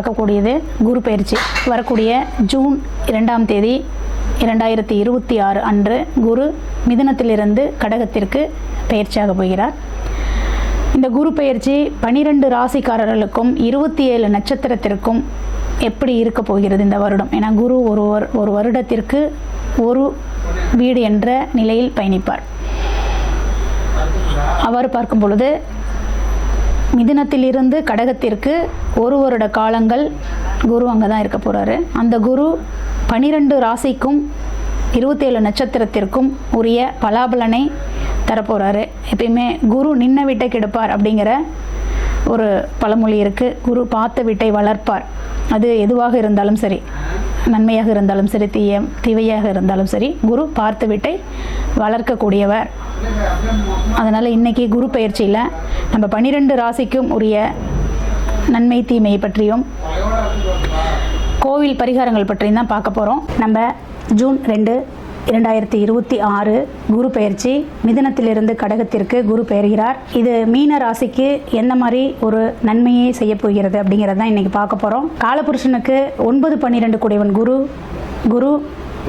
பார்க்கக்கூடியது குரு பயிற்சி. வரக்கூடிய ஜூன் 2ஆம் தேதி 2026 அன்று குரு மிதுனத்திலிருந்து கடகத்திற்கு பயிற்சியாக போகிறார். இந்த குரு பயிற்சி 12 ராசிக்காரர்களுக்கும் 27 நட்சத்திரத்திற்கும் எப்படி இருக்க போகிறது இந்த வருடம்? ஏன்னா குரு ஒரு வருடத்திற்கு ஒரு வீடு என்ற நிலையில் பயணிப்பார். அவர் பார்க்கும் பொழுது மிதுனத்திலிருந்து கடகத்திற்கு ஒரு வருட காலங்கள் குரு அங்கே தான் இருக்க போகிறாரு. அந்த குரு 12 ராசிக்கும் 27 நட்சத்திரத்திற்கும் உரிய பலாபலனை தரப்போகிறாரு. எப்பயுமே குரு நின்ன வீட்டை கெடுப்பார் அப்படிங்கிற ஒரு பழமொழி இருக்குது. குரு பார்த்த வீட்டை வளர்ப்பார். அது எதுவாக இருந்தாலும் சரி, நன்மையாக இருந்தாலும் சரி, தீவையாக இருந்தாலும் சரி, குரு பார்த்த வீட்டை வளர்க்கக்கூடியவர். அதனால் இன்றைக்கி குரு பயிற்சியில் நம்ம 12 ராசிக்கும் உரிய நன்மை தீமையை பற்றியும் கோவில் பரிகாரங்கள் பற்றியும் தான் பார்க்க போகிறோம். நம்ம ஜூன் 2, 2026 குரு பயிற்சி மிதுனத்திலிருந்து கடகத்திற்கு குரு பெயர்கிறார். இது மீன ராசிக்கு எந்த மாதிரி ஒரு நன்மையை செய்ய போகிறது அப்படிங்கிறது தான் இன்றைக்கி பார்க்க போகிறோம். காலபுருஷனுக்கு 9, 12 கூடியவன் குரு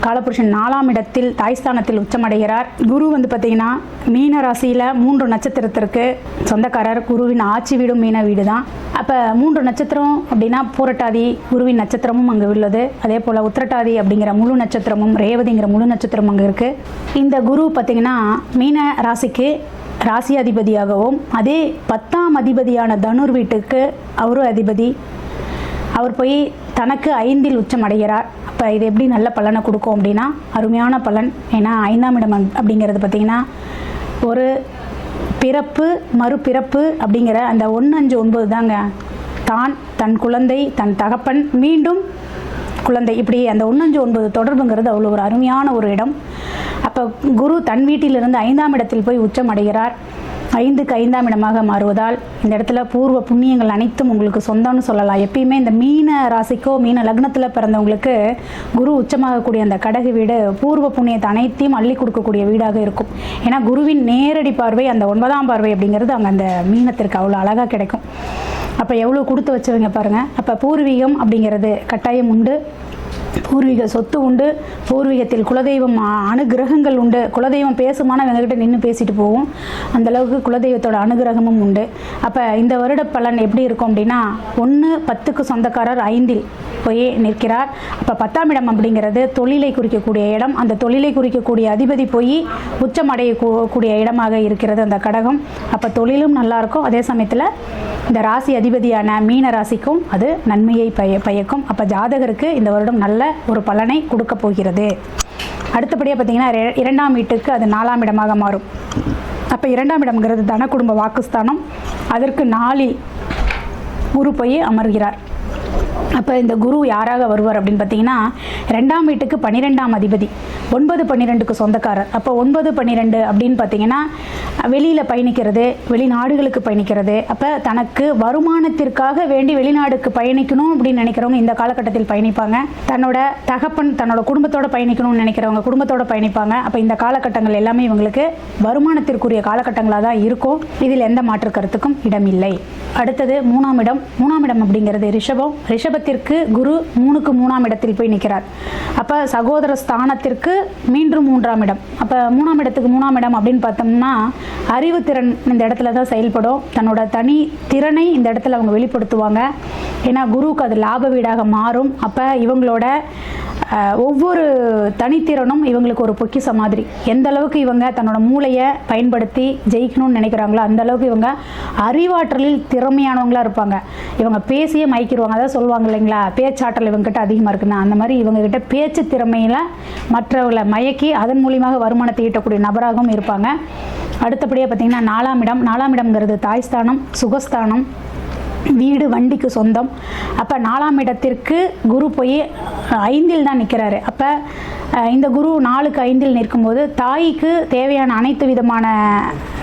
காலபுருஷன் 4ஆம் இடத்தில் தாய்ஸ்தானத்தில் உச்சமடைகிறார். குரு பார்த்திங்கன்னா மீன ராசியில் 3 நட்சத்திரத்திற்கு சொந்தக்காரர். குருவின் ஆட்சி வீடும் மீன வீடு தான். அப்போ 3 நட்சத்திரம் அப்படின்னா பூரட்டாதி குருவின் நட்சத்திரமும் அங்கே உள்ளது. அதே போல் உத்திரட்டாதி அப்படிங்கிற முழு நட்சத்திரமும், ரேவதிங்கிற முழு நட்சத்திரமும் அங்கே இருக்குது. இந்த குரு பார்த்திங்கன்னா மீன ராசிக்கு ராசி அதிபதியாகவும், அதே 10ஆம் அதிபதியான தனுர் வீட்டுக்கு அவரும் அதிபதி. அவர் போய் தனக்கு 5இல் உச்சம் அடைகிறார். அப்போ இது எப்படி நல்ல பலனை கொடுக்கும் அப்படின்னா அருமையான பலன். ஏன்னா 5ஆம் இடம் அப்படிங்கிறது பார்த்திங்கன்னா ஒரு பிறப்பு மறுபிறப்பு அப்படிங்கிற அந்த 1, 5, 9 தாங்க. தன் குழந்தை, தன் தகப்பன், மீண்டும் குழந்தை, இப்படி அந்த 1, 5, 9 தொடர்புங்கிறது அவ்வளோ ஒரு அருமையான ஒரு இடம். அப்போ குரு தன் வீட்டிலிருந்து 5ஆம் இடத்தில் போய் உச்சம் அடைகிறார். 5க்கு 5ஆம் இடமாக மாறுவதால் இந்த இடத்துல பூர்வ புண்ணியங்கள் அனைத்தும் உங்களுக்கு சொந்தம்னு சொல்லலாம். எப்பயுமே இந்த மீன ராசிக்கோ மீன லக்னத்தில் பிறந்தவங்களுக்கு குரு உச்சமாகக்கூடிய அந்த கடக வீடு பூர்வ புண்ணியத்தை அனைத்தையும் அள்ளி கொடுக்கக்கூடிய வீடாக இருக்கும். ஏன்னா குருவின் நேரடி பார்வை, அந்த 9ஆம் பார்வை அப்படிங்கிறது அங்கே அந்த மீனத்திற்கு அவ்வளோ அழகாக கிடைக்கும். அப்போ எவ்வளோ கொடுத்து வச்சவங்க பாருங்கள். அப்போ பூர்வீகம் அப்படிங்கிறது கட்டாயம் உண்டு. பூர்வீக சொத்து உண்டு. பூர்வீகத்தில் குலதெய்வம் அனுகிரகங்கள் உண்டு. குலதெய்வம் பேசுமான எங்ககிட்ட நின்று பேசிட்டு போகும். அந்தளவுக்கு குலதெய்வத்தோட அனுகிரகமும் உண்டு. அப்போ இந்த வருட பலன் எப்படி இருக்கும் அப்படின்னா 1, 10க்கு சொந்தக்காரர் 5இல் போய் நிற்கிறார். அப்போ 10ஆம் இடம் அப்படிங்கிறது தொழிலை குறிக்கக்கூடிய இடம். அந்த தொழிலை குறிக்கக்கூடிய அதிபதி போய் உச்சமடையக்கூடிய இடமாக இருக்கிறது அந்த கடகம். அப்போ தொழிலும் நல்லாயிருக்கும். அதே சமயத்தில் இந்த ராசி அதிபதியான மீன ராசிக்கும் அது நன்மையை பயக்கும். அப்போ ஜாதகருக்கு இந்த வருடம் நல்ல ஒரு பலனை கொடுக்க போகிறது. அடுத்தபடியாக பார்த்திங்கன்னா 2ஆம் வீட்டுக்கு அது 4ஆம் இடமாக மாறும். அப்போ 2ஆம் இடம்ங்கிறது தன குடும்ப வாக்குஸ்தானம். அதற்கு 4இல் குரு போய் அமர்கிறார். அப்போ இந்த குரு யாராக வருவார் அப்படின்னு பார்த்தீங்கன்னா 2ஆம் வீட்டுக்கு 12ஆம் அதிபதி, 9, 12க்கு சொந்தக்காரர். அப்போ 9, 12 அப்படின்னு பார்த்தீங்கன்னா வெளியில் பயணிக்கிறது, வெளிநாடுகளுக்கு பயணிக்கிறது. அப்போ தனக்கு வருமானத்திற்காக வேண்டி வெளிநாடுக்கு பயணிக்கணும் அப்படின்னு நினைக்கிறவங்க இந்த காலகட்டத்தில் பயணிப்பாங்க. தன்னோட தகப்பன் தன்னோட குடும்பத்தோடு பயணிக்கணும்னு நினைக்கிறவங்க குடும்பத்தோடு பயணிப்பாங்க. அப்போ இந்த காலகட்டங்கள் எல்லாமே இவங்களுக்கு வருமானத்திற்குரிய காலகட்டங்களாக தான் இருக்கும். இதில் எந்த மாற்று கருத்துக்கும் இடமில்லை. அடுத்தது 3ஆம் இடம். 3ஆம் இடம் அப்படிங்கிறது ரிஷபம். ரிஷபத்திற்கு குரு 3க்கு 3ஆம் இடத்தில் போய் நிற்கிறார். அப்போ சகோதர ஸ்தானத்திற்கு மீண்டும் 3ஆம் இடம். அப்போ 3ஆம் இடத்துக்கு 3ஆம் இடம் அப்படின்னு பார்த்தோம்னா அறிவுத்திறன் இந்த இடத்துல தான் செயல்படும். தன்னோட தனி திறனை இந்த இடத்துல அவங்க வெளிப்படுத்துவாங்க. ஏன்னா குருவுக்கு அது லாப வீடாக மாறும். அப்போ இவங்களோட ஒவ்வொரு தனித்திறனும் இவங்களுக்கு ஒரு பொக்கிஷ மாதிரி. எந்த அளவுக்கு இவங்க தன்னோட மூளையை பயன்படுத்தி ஜெயிக்கணும்னு நினைக்கிறாங்களோ அந்த அளவுக்கு இவங்க அறிவாற்றலில் திறமையானவங்களாக இருப்பாங்க. இவங்க பேசியே மயக்கிடுவாங்க. அதான் சொல்லுவாங்க இல்லைங்களா, பேச்சாற்றல் இவங்ககிட்ட அதிகமாக இருக்குன்னா, அந்த மாதிரி இவங்ககிட்ட பேச்சு திறமையில் மற்றவர்களை மயக்கி அதன் மூலியமாக வருமானத்தை ஈட்டக்கூடிய நபராகவும் இருப்பாங்க. அடுத்தபடியாக பார்த்திங்கன்னா 4ஆம் இடம். 4ஆம் இடம்ங்கிறது தாய்ஸ்தானம், சுகஸ்தானம், வீடு, வண்டிக்கு சொந்தம். அப்போ 4ஆம் இடத்திற்கு குரு போய் 5இல் தான் நிற்கிறாரு. அப்போ இந்த குரு 4க்கு 5இல் நிற்கும்போது தாய்க்கு தேவையான அனைத்து விதமான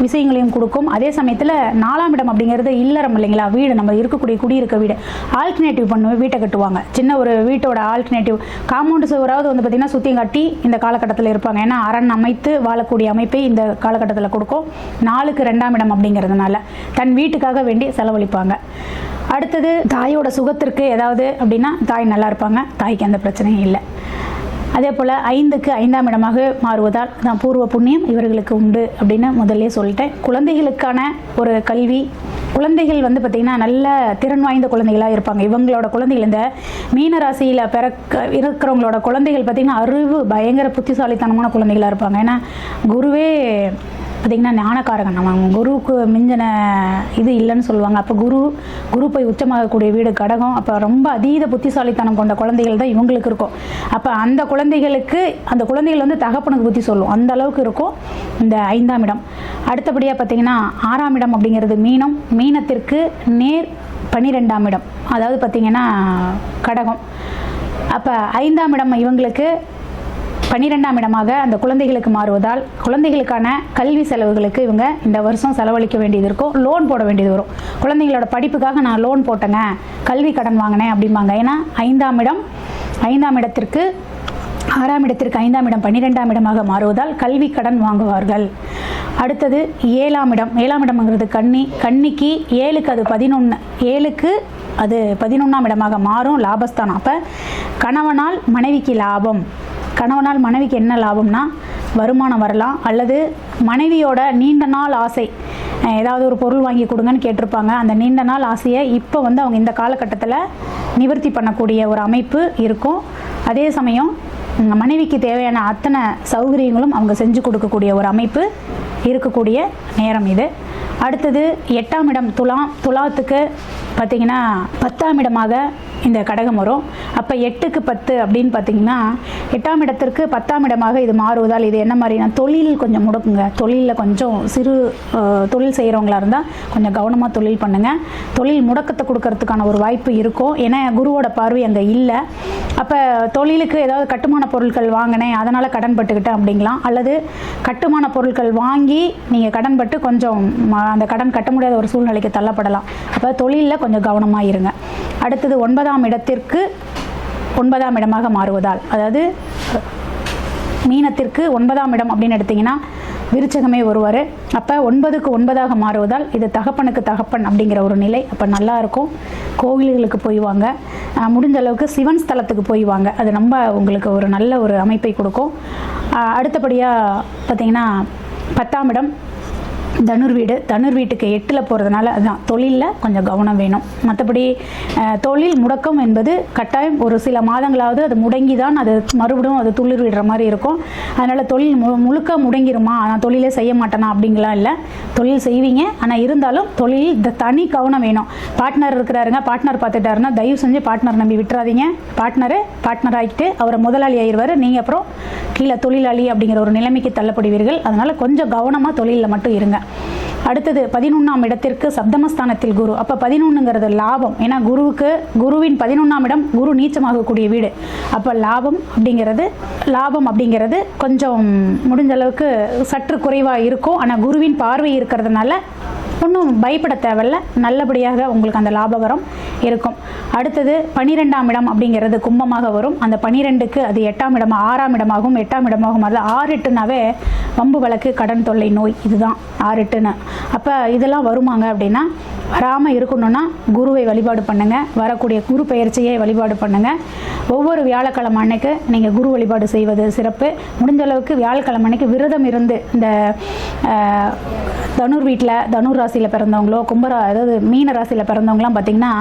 விஷயங்களையும் கொடுக்கும். அதே சமயத்தில் 4ஆம் இடம் அப்படிங்கிறது இல்லறம் இல்லைங்களா, வீடு, நம்ம இருக்கக்கூடிய குடியிருக்க வீடு ஆல்டர்னேட்டிவ் பண்ணி வீட்டை கட்டுவாங்க. சின்ன ஒரு வீட்டோட ஆல்டர்னேட்டிவ் காம்பவுண்டு சுவராவது பார்த்திங்கன்னா சுற்றியும் கட்டி இந்த காலகட்டத்தில் இருப்பாங்க. ஏன்னா அரண் அமைத்து வாழக்கூடிய அமைப்பை இந்த காலகட்டத்தில் கொடுக்கும். 4க்கு 2ஆம் இடம் அப்படிங்கிறதுனால தன் வீட்டுக்காக வேண்டி செலவழிப்பாங்க. அடுத்தது தாயோட சுகத்திற்கு ஏதாவது அப்படின்னா தாய் நல்லா இருப்பாங்க, தாய்க்கு எந்த பிரச்சனையும் இல்லை. அதே போல் 5க்கு 5ஆம் இடமாக மாறுவதால் நான் பூர்வ புண்ணியம் இவர்களுக்கு உண்டு அப்படின்னு முதல்ல சொல்லிட்டேன். குழந்தைகளுக்கான ஒரு கல்வி, குழந்தைகள் வந்து பார்த்திங்கன்னா நல்ல திறன் வாய்ந்த குழந்தைகளாக இருப்பாங்க. இவங்களோட குழந்தைகள் இந்த மீன ராசியில் இருக்கிறவங்களோட குழந்தைகள் பார்த்திங்கன்னா அறிவு பயங்கர புத்திசாலித்தனமான குழந்தைகளாக இருப்பாங்க. ஏன்னா குருவே பார்த்திங்கன்னா ஞானக்காரகன், நம்ம குருவுக்கு மிஞ்சின இது இல்லைன்னு சொல்லுவாங்க. அப்போ குரு போய் உச்சமாகக்கூடிய வீடு கடகம். அப்போ ரொம்ப அதீத புத்திசாலித்தனம் கொண்ட குழந்தைகள் தான் இவங்களுக்கு இருக்கும். அப்போ அந்த குழந்தைகள் வந்து தகப்பனுக்கு புத்தி சொல்லும், அந்த அளவுக்கு இருக்கும் இந்த 5ஆம் இடம். அடுத்தபடியாக பார்த்திங்கன்னா 6ஆம் இடம் அப்படிங்கிறது மீனம். மீனத்திற்கு நேர் 12ஆம் இடம், அதாவது பார்த்திங்கன்னா கடகம். அப்போ 5ஆம் இடம் இவங்களுக்கு 12ஆம் இடமாக அந்த குழந்தைகளுக்கு மாறுவதால் குழந்தைகளுக்கான கல்வி செலவுகளுக்கு இவங்க இந்த வருஷம் செலவழிக்க வேண்டியது இருக்கும், லோன் போட வேண்டியது வரும். குழந்தைங்களோட படிப்புக்காக நான் லோன் போட்டேங்க, கல்வி கடன் வாங்கினேன் அப்படிம்பாங்க. ஏன்னா 5ஆம் இடத்திற்கு 6ஆம் இடத்திற்கு 5ஆம் இடம் 12ஆம் இடமாக மாறுவதால் கல்வி கடன் வாங்குவார்கள். அடுத்தது 7ஆம் இடம். 7ஆம் இடம்ங்கிறது கன்னிக்கு 7க்கு அது 11, 7க்கு அது 11ஆம் இடமாக மாறும், லாபஸ்தானம். அப்போ கணவனால் மனைவிக்கு லாபம். கணவனால் மனைவிக்கு என்ன லாபம்னா வருமானம் வரலாம், அல்லது மனைவியோட நீண்ட நாள் ஆசை, ஏதாவது ஒரு பொருள் வாங்கி கொடுங்கன்னு கேட்டிருப்பாங்க. அந்த நீண்ட நாள் ஆசையை இப்போ வந்து அவங்க இந்த காலகட்டத்தில் நிவர்த்தி பண்ணக்கூடிய ஒரு அமைப்பு இருக்கும். அதே சமயம் மனைவிக்கு தேவையான அத்தனை சௌகரியங்களும் அவங்க செஞ்சு கொடுக்கக்கூடிய ஒரு அமைப்பு இருக்கக்கூடிய நேரம் இது. அடுத்தது 8ஆம் இடம் துலாத்துக்கு பார்த்திங்கன்னா 10ஆம் இடமாக இந்த கடகம் வரும். அப்போ 8க்கு 10 அப்படின்னு பார்த்திங்கன்னா 8ஆம் இடத்திற்கு 10ஆம் இடமாக இது மாறுவதால் இது என்ன மாதிரினா தொழில் கொஞ்சம் முடக்குங்க. தொழிலில் கொஞ்சம் சிறு தொழில் செய்கிறவங்களா இருந்தால் கொஞ்சம் கவனமாக தொழில் பண்ணுங்கள். தொழில் முடக்கத்தை கொடுக்கறதுக்கான ஒரு வாய்ப்பு இருக்கும். ஏன்னா குருவோட பார்வை அங்கே இல்லை. அப்போ தொழிலுக்கு ஏதாவது கட்டுமான பொருட்கள் வாங்கினேன் அதனால் கடன் பட்டுக்கிட்டேன் அப்படிங்களாம், அல்லது கட்டுமான பொருட்கள் வாங்கி நீங்கள் கடன் பட்டு கொஞ்சம் அந்த கடன் கட்ட முடியாத ஒரு சூழ்நிலைக்கு தள்ளப்படலாம். அப்போ தொழிலில் கொஞ்சம் கவனமாக இருங்க. அடுத்தது 9ஆம் இடத்திற்கு 9ஆம் இடமாக மாறுவதால், அதாவது மீனத்திற்கு 9ஆம் இடம் அப்படின்னு எடுத்திங்கன்னா விருச்சகமே வருவார். அப்போ 9க்கு 9ஆக மாறுவதால் இது தகப்பனுக்கு தகப்பன் அப்படிங்கிற ஒரு நிலை. அப்போ நல்லாயிருக்கும். கோவில்களுக்கு போய்வாங்க, முடிஞ்ச அளவுக்கு சிவன் ஸ்தலத்துக்கு போய்வாங்க, அது ரொம்ப உங்களுக்கு ஒரு நல்ல ஒரு அமைப்பை கொடுக்கும். அடுத்தபடியாக பார்த்திங்கன்னா 10ஆம் இடம் தனுர் வீட்டுக்கு 8ல் போகிறதுனால அதுதான் தொழிலில் கொஞ்சம் கவனம் வேணும். மற்றபடி தொழில் முடக்கம் என்பது கட்டாயம் ஒரு சில மாதங்களாவது அது முடங்கி தான் அது மறுபடியும் அது துளிர் விடுற மாதிரி இருக்கும். அதனால் தொழில் முழுக்க முடங்கிருமா, நான் தொழிலே செய்ய மாட்டேனா அப்படிங்கலாம் இல்லை. தொழில் செய்வீங்க, ஆனால் இருந்தாலும் தொழில் தனி கவனம் வேணும். பார்ட்னர் இருக்கிறாருங்க, பார்ட்னர் பார்த்துட்டாருன்னா தயவு செஞ்சு பார்ட்னர் நம்பி விட்டுறாதீங்க. பார்ட்னர் ஆகிட்டு அவரை முதலாளி ஆயிடுவார், நீங்கள் அப்புறம் கீழே தொழிலாளி அப்படிங்கிற ஒரு நிலைமைக்கு தள்ளப்படுவீர்கள். அதனால் கொஞ்சம் கவனமாக தொழிலில் மட்டும் இருங்க. அடுத்தது 11ஆம் இடத்திற்கு சப்தமஸ்தானத்தில் குரு. அப்போ 11ங்கிறது லாபம். ஏன்னா குருவின் 11ஆம் இடம் குரு நீச்சமாகக்கூடிய வீடு. அப்போ லாபம் அப்படிங்கிறது கொஞ்சம் முடிஞ்ச அளவுக்கு சற்று குறைவாக இருக்கும். ஆனால் குருவின் பார்வை இருக்கிறதுனால ஒன்றும் பயப்பட தேவையில்ல, நல்லபடியாக உங்களுக்கு அந்த லாபகரம் இருக்கும். அடுத்தது 12ஆம் இடம் அப்படிங்கிறது கும்பமாக வரும். அந்த 12க்கு அது 8ஆம் இடம் 6ஆம் இடமாகவும் 8ஆம் இடமாகவும் அது 6-8னாவே வம்பு வழக்கு கடன் தொல்லை நோய், இதுதான் 6-8ன்னு. அப்போ இதெல்லாம் வருமாங்க அப்படின்னா வராமல் இருக்கணும்னா குருவை வழிபாடு பண்ணுங்கள். வரக்கூடிய குரு பெயர்ச்சியை வழிபாடு பண்ணுங்கள். ஒவ்வொரு வியாழக்கிழமை அன்னைக்கு நீங்கள் குரு வழிபாடு செய்வது சிறப்பு. முடிஞ்ச அளவுக்கு வியாழக்கிழமை அன்னைக்கு விரதம் இருந்து இந்த தனுர் ராசியில் பிறந்தவங்களோ அதாவது மீன ராசியில் பிறந்தவங்களாம் பார்த்திங்கன்னா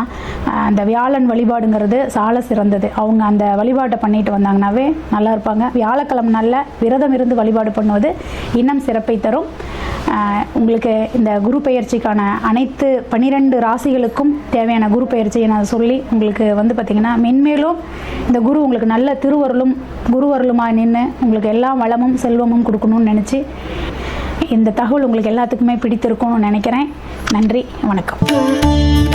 அந்த வியாழன் வழிபாடுங்கிறது சால சிறந்தது. அவங்க அந்த வழிபாட்டை பண்ணிட்டு வந்தாங்கன்னாவே நல்லா இருப்பாங்க. வியாழக்கிழமை நல்ல விரதம் இருந்து வழிபாடு பண்ணுவது இன்னும் சிறப்பை தரும். உங்களுக்கு இந்த குரு பெயர்ச்சிக்கான அனைத்து 12 ராசிகளுக்கும் தேவையான குரு பெயர்ச்சியை நான் சொல்லி உங்களுக்கு வந்து பார்த்திங்கன்னா மென்மேலும் இந்த குரு உங்களுக்கு நல்ல குருவருளுமாக நின்று உங்களுக்கு எல்லா வளமும் செல்வமும் கொடுக்கணும்னு நினச்சி இந்த தகவல் உங்களுக்கு எல்லாத்துக்குமே பிடித்திருக்கும்னு நினைக்கிறேன். நன்றி, வணக்கம்.